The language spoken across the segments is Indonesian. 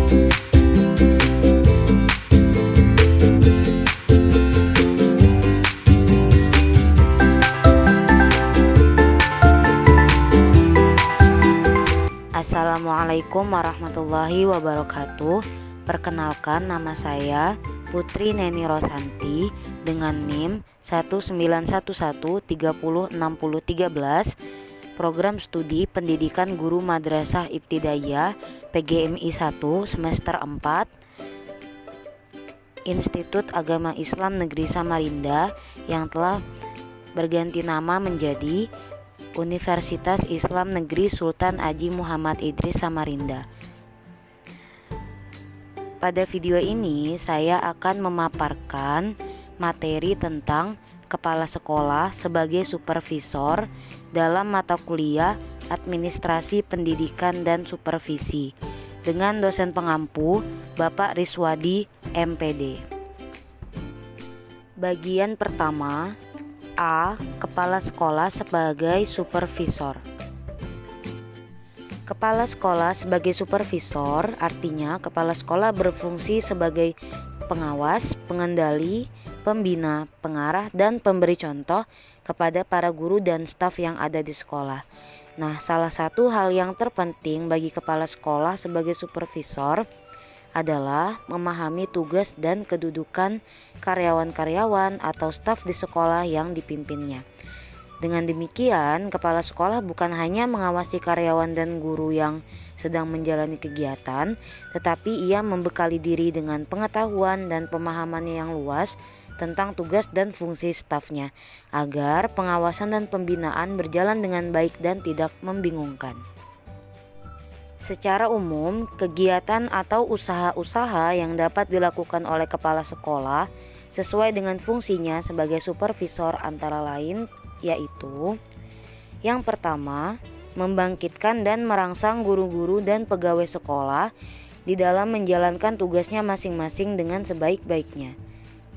Assalamualaikum warahmatullahi wabarakatuh. Perkenalkan, nama saya Putri Neni Rosanti dengan NIM 191130613, Program Studi Pendidikan Guru Madrasah Ibtidaiyah PGMI 1 semester 4, Institut Agama Islam Negeri Samarinda yang telah berganti nama menjadi Universitas Islam Negeri Sultan Haji Muhammad Idris Samarinda. Pada video ini saya akan memaparkan materi tentang kepala sekolah sebagai supervisor dalam mata kuliah Administrasi Pendidikan dan Supervisi dengan dosen pengampu Bapak Riswadi MPD. Bagian pertama, A. Kepala sekolah sebagai supervisor. Kepala sekolah sebagai supervisor artinya kepala sekolah berfungsi sebagai pengawas, pengendali, pembina, pengarah, dan pemberi contoh kepada para guru dan staf yang ada di sekolah. Nah, salah satu hal yang terpenting bagi kepala sekolah sebagai supervisor adalah memahami tugas dan kedudukan karyawan-karyawan atau staf di sekolah yang dipimpinnya. Dengan demikian, kepala sekolah bukan hanya mengawasi karyawan dan guru yang sedang menjalani kegiatan, tetapi ia membekali diri dengan pengetahuan dan pemahamannya yang luas tentang tugas dan fungsi stafnya, agar pengawasan dan pembinaan berjalan dengan baik dan tidak membingungkan. Secara umum, kegiatan atau usaha-usaha yang dapat dilakukan oleh kepala sekolah sesuai dengan fungsinya sebagai supervisor antara lain yaitu: yang pertama, membangkitkan dan merangsang guru-guru dan pegawai sekolah di dalam menjalankan tugasnya masing-masing dengan sebaik-baiknya.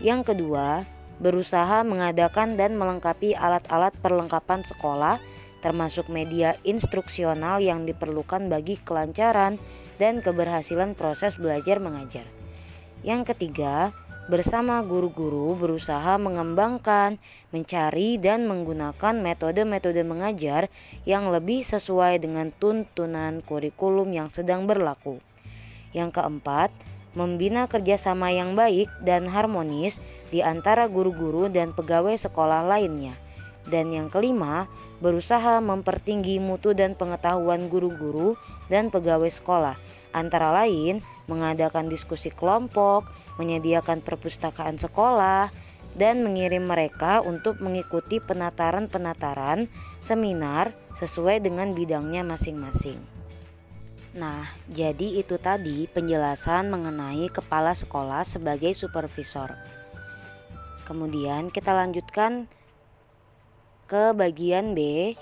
Yang kedua, berusaha mengadakan dan melengkapi alat-alat perlengkapan sekolah termasuk media instruksional yang diperlukan bagi kelancaran dan keberhasilan proses belajar mengajar. Yang ketiga, bersama guru-guru berusaha mengembangkan, mencari, dan menggunakan metode-metode mengajar yang lebih sesuai dengan tuntunan kurikulum yang sedang berlaku. Yang keempat, membina kerjasama yang baik dan harmonis di antara guru-guru dan pegawai sekolah lainnya. Dan yang kelima, berusaha mempertinggi mutu dan pengetahuan guru-guru dan pegawai sekolah, antara lain mengadakan diskusi kelompok, menyediakan perpustakaan sekolah, dan mengirim mereka untuk mengikuti penataran-penataran seminar sesuai dengan bidangnya masing-masing. Nah, jadi itu tadi penjelasan mengenai kepala sekolah sebagai supervisor. Kemudian kita lanjutkan ke bagian B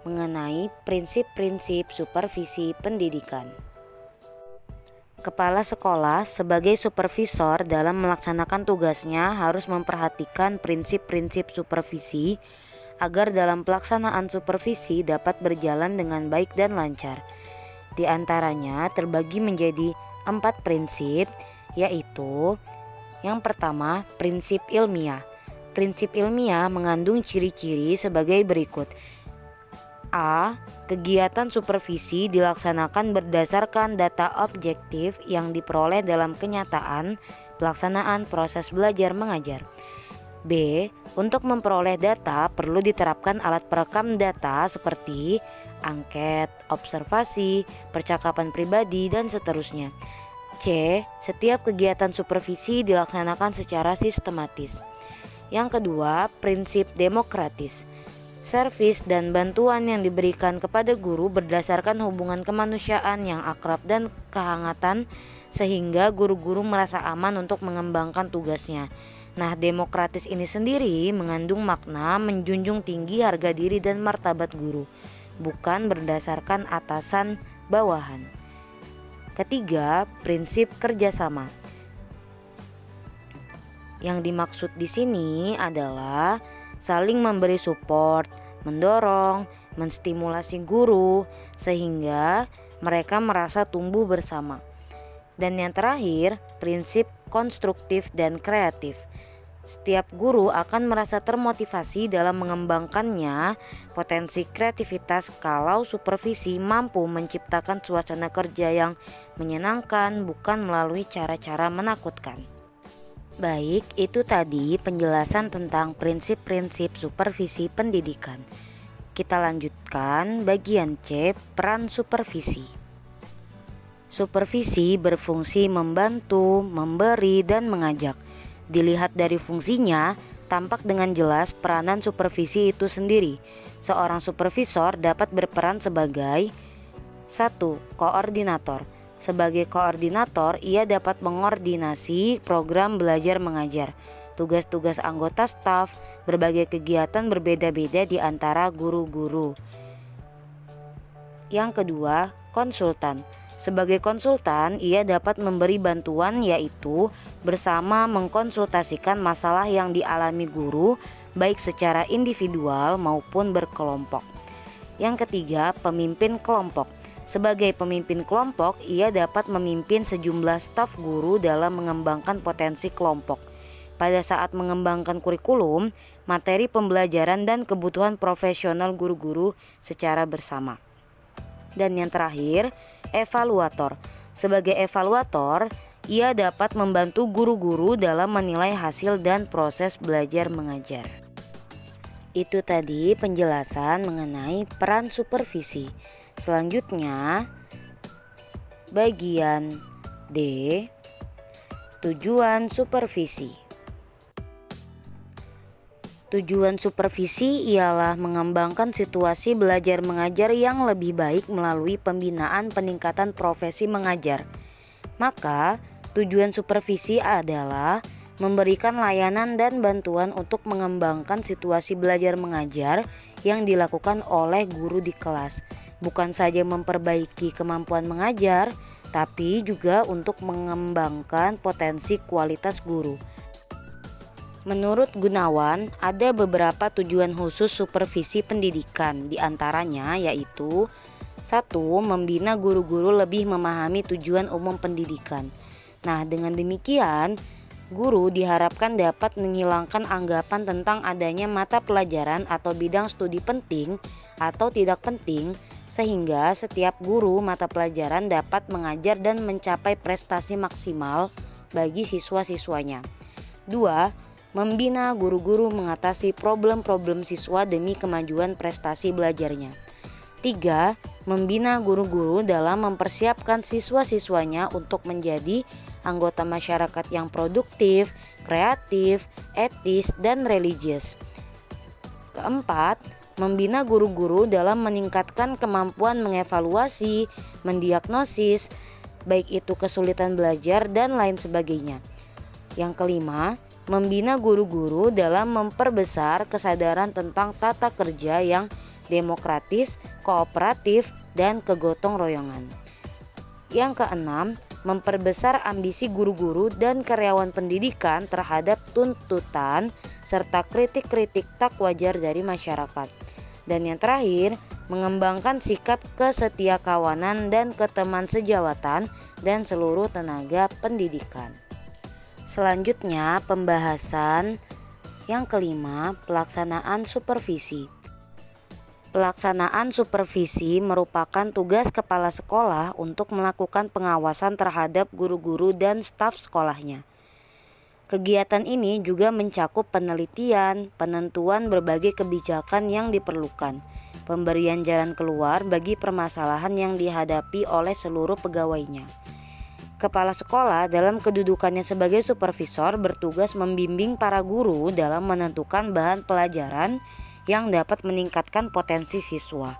mengenai prinsip-prinsip supervisi pendidikan. Kepala sekolah sebagai supervisor dalam melaksanakan tugasnya harus memperhatikan prinsip-prinsip supervisi agar dalam pelaksanaan supervisi dapat berjalan dengan baik dan lancar. Di antaranya terbagi menjadi 4 prinsip, yaitu: yang pertama, prinsip ilmiah. Prinsip ilmiah mengandung ciri-ciri sebagai berikut. A. Kegiatan supervisi dilaksanakan berdasarkan data objektif yang diperoleh dalam kenyataan pelaksanaan proses belajar mengajar. B. Untuk memperoleh data perlu diterapkan alat perekam data seperti angket, observasi, percakapan pribadi, dan seterusnya. C. Setiap kegiatan supervisi dilaksanakan secara sistematis. Yang kedua, prinsip demokratis. Servis dan bantuan yang diberikan kepada guru berdasarkan hubungan kemanusiaan yang akrab dan kehangatan sehingga guru-guru merasa aman untuk mengembangkan tugasnya. Nah, demokratis ini sendiri mengandung makna menjunjung tinggi harga diri dan martabat guru, bukan berdasarkan atasan bawahan. Ketiga, prinsip kerjasama. Yang dimaksud di sini adalah saling memberi support, mendorong, menstimulasi guru sehingga mereka merasa tumbuh bersama. Dan yang terakhir, prinsip konstruktif dan kreatif. Setiap guru akan merasa termotivasi dalam mengembangkannya potensi kreativitas kalau supervisi mampu menciptakan suasana kerja yang menyenangkan, bukan melalui cara-cara menakutkan. Baik, itu tadi penjelasan tentang prinsip-prinsip supervisi pendidikan. Kita lanjutkan bagian C, peran supervisi. Supervisi berfungsi membantu, memberi, dan mengajak. Dilihat dari fungsinya, tampak dengan jelas peranan supervisi itu sendiri. Seorang supervisor dapat berperan sebagai 1. Koordinator. Sebagai koordinator, ia dapat mengordinasi program belajar mengajar, tugas-tugas anggota staf, berbagai kegiatan berbeda-beda di antara guru-guru. Yang kedua, konsultan. Sebagai konsultan, ia dapat memberi bantuan, yaitu bersama mengkonsultasikan masalah yang dialami guru, baik secara individual maupun berkelompok. Yang ketiga, pemimpin kelompok. Sebagai pemimpin kelompok, ia dapat memimpin sejumlah staf guru dalam mengembangkan potensi kelompok. Pada saat mengembangkan kurikulum, materi pembelajaran dan kebutuhan profesional guru-guru secara bersama. Dan yang terakhir, evaluator. Sebagai evaluator, ia dapat membantu guru-guru dalam menilai hasil dan proses belajar mengajar. Itu tadi penjelasan mengenai peran supervisi. Selanjutnya, bagian D, tujuan supervisi. Tujuan supervisi ialah mengembangkan situasi belajar mengajar yang lebih baik melalui pembinaan peningkatan profesi mengajar. Maka, tujuan supervisi adalah memberikan layanan dan bantuan untuk mengembangkan situasi belajar mengajar yang dilakukan oleh guru di kelas. Bukan saja memperbaiki kemampuan mengajar, tapi juga untuk mengembangkan potensi kualitas guru. Menurut Gunawan, ada beberapa tujuan khusus supervisi pendidikan, diantaranya yaitu 1. Membina guru-guru lebih memahami tujuan umum pendidikan. Nah, dengan demikian, guru diharapkan dapat menghilangkan anggapan tentang adanya mata pelajaran atau bidang studi penting atau tidak penting, sehingga setiap guru mata pelajaran dapat mengajar dan mencapai prestasi maksimal bagi siswa-siswanya. 2. Membina guru-guru mengatasi problem-problem siswa demi kemajuan prestasi belajarnya. 3. Membina guru-guru dalam mempersiapkan siswa-siswanya untuk menjadi anggota masyarakat yang produktif, kreatif, etis, dan religius. 4. Membina guru-guru dalam meningkatkan kemampuan mengevaluasi, mendiagnosis, baik itu kesulitan belajar dan lain sebagainya. Yang kelima, membina guru-guru dalam memperbesar kesadaran tentang tata kerja yang demokratis, kooperatif, dan kegotong royongan. Yang keenam, memperbesar ambisi guru-guru dan karyawan pendidikan terhadap tuntutan serta kritik-kritik tak wajar dari masyarakat. Dan yang terakhir, mengembangkan sikap kesetiakawanan dan keteman sejawatan dan seluruh tenaga pendidikan. Selanjutnya, pembahasan yang kelima, pelaksanaan supervisi. Pelaksanaan supervisi merupakan tugas kepala sekolah untuk melakukan pengawasan terhadap guru-guru dan staf sekolahnya. Kegiatan ini juga mencakup penelitian, penentuan berbagai kebijakan yang diperlukan, pemberian jalan keluar bagi permasalahan yang dihadapi oleh seluruh pegawainya. Kepala sekolah dalam kedudukannya sebagai supervisor bertugas membimbing para guru dalam menentukan bahan pelajaran yang dapat meningkatkan potensi siswa,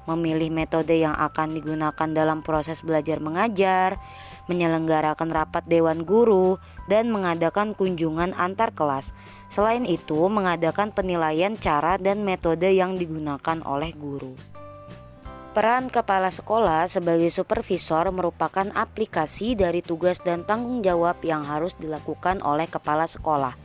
memilih metode yang akan digunakan dalam proses belajar mengajar, menyelenggarakan rapat dewan guru, dan mengadakan kunjungan antar kelas. Selain itu, mengadakan penilaian cara dan metode yang digunakan oleh guru. Peran kepala sekolah sebagai supervisor merupakan aplikasi dari tugas dan tanggung jawab yang harus dilakukan oleh kepala sekolah.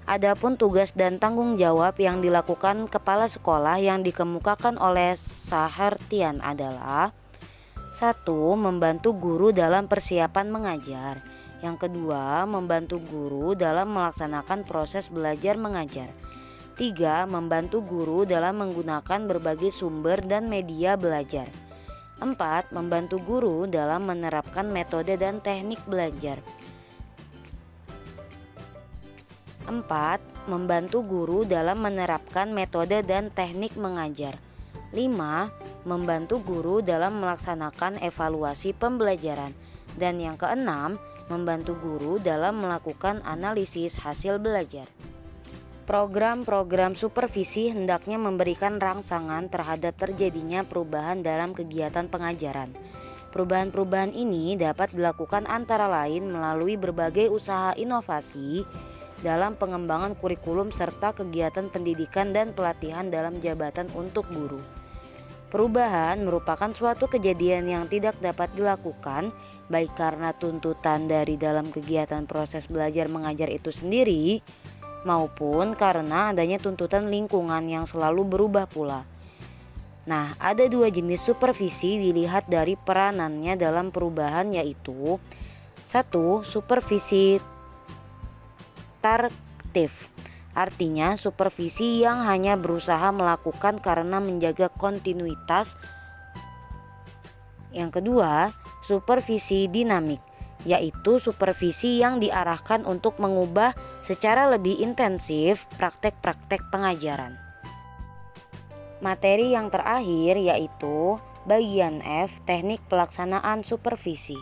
Adapun tugas dan tanggung jawab yang dilakukan kepala sekolah yang dikemukakan oleh Sahertian adalah Satu, membantu guru dalam persiapan mengajar. Yang kedua, membantu guru dalam melaksanakan proses belajar mengajar. Tiga, membantu guru dalam menggunakan berbagai sumber dan media belajar. Empat, membantu guru dalam menerapkan metode dan teknik belajar. Empat, membantu guru dalam menerapkan metode dan teknik mengajar. 5. Membantu guru dalam melaksanakan evaluasi pembelajaran. Dan yang keenam, membantu guru dalam melakukan analisis hasil belajar. Program-program supervisi hendaknya memberikan rangsangan terhadap terjadinya perubahan dalam kegiatan pengajaran. Perubahan-perubahan ini dapat dilakukan antara lain melalui berbagai usaha inovasi dalam pengembangan kurikulum serta kegiatan pendidikan dan pelatihan dalam jabatan untuk guru. Perubahan merupakan suatu kejadian yang tidak dapat dilakukan baik karena tuntutan dari dalam kegiatan proses belajar mengajar itu sendiri maupun karena adanya tuntutan lingkungan yang selalu berubah pula. Nah, ada dua jenis supervisi dilihat dari peranannya dalam perubahan, yaitu 1. Supervisi targetif, artinya supervisi yang hanya berusaha melakukan karena menjaga kontinuitas. Yang kedua, supervisi dinamik, yaitu supervisi yang diarahkan untuk mengubah secara lebih intensif praktek-praktek pengajaran. Materi yang terakhir yaitu bagian F, teknik pelaksanaan supervisi.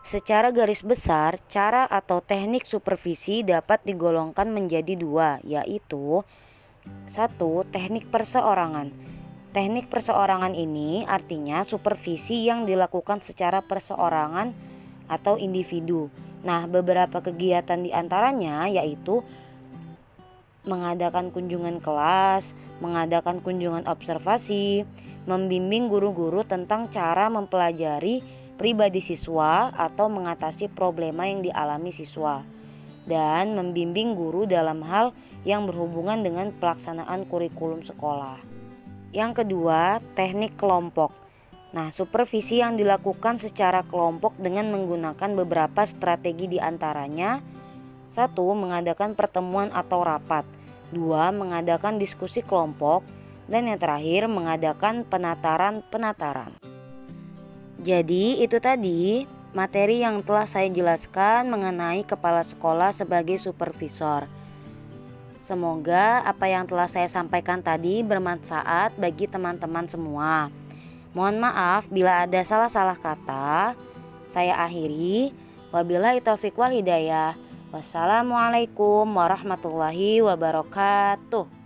Secara garis besar, cara atau teknik supervisi dapat digolongkan menjadi dua, yaitu 1. Teknik perseorangan. Teknik perseorangan ini artinya supervisi yang dilakukan secara perseorangan atau individu. Nah, beberapa kegiatan diantaranya yaitu mengadakan kunjungan kelas, mengadakan kunjungan observasi, membimbing guru-guru tentang cara mempelajari pribadi siswa atau mengatasi problema yang dialami siswa, dan membimbing guru dalam hal yang berhubungan dengan pelaksanaan kurikulum sekolah. Yang kedua, teknik kelompok. Nah, supervisi yang dilakukan secara kelompok dengan menggunakan beberapa strategi diantaranya: 1. Mengadakan pertemuan atau rapat. 2. Mengadakan diskusi kelompok. Dan yang terakhir, mengadakan penataran. Jadi itu tadi materi yang telah saya jelaskan mengenai kepala sekolah sebagai supervisor. Semoga apa yang telah saya sampaikan tadi bermanfaat bagi teman-teman semua. Mohon maaf bila ada salah-salah kata. Saya akhiri. Wabillahi taufiq wal hidayah. Wassalamualaikum warahmatullahi wabarakatuh.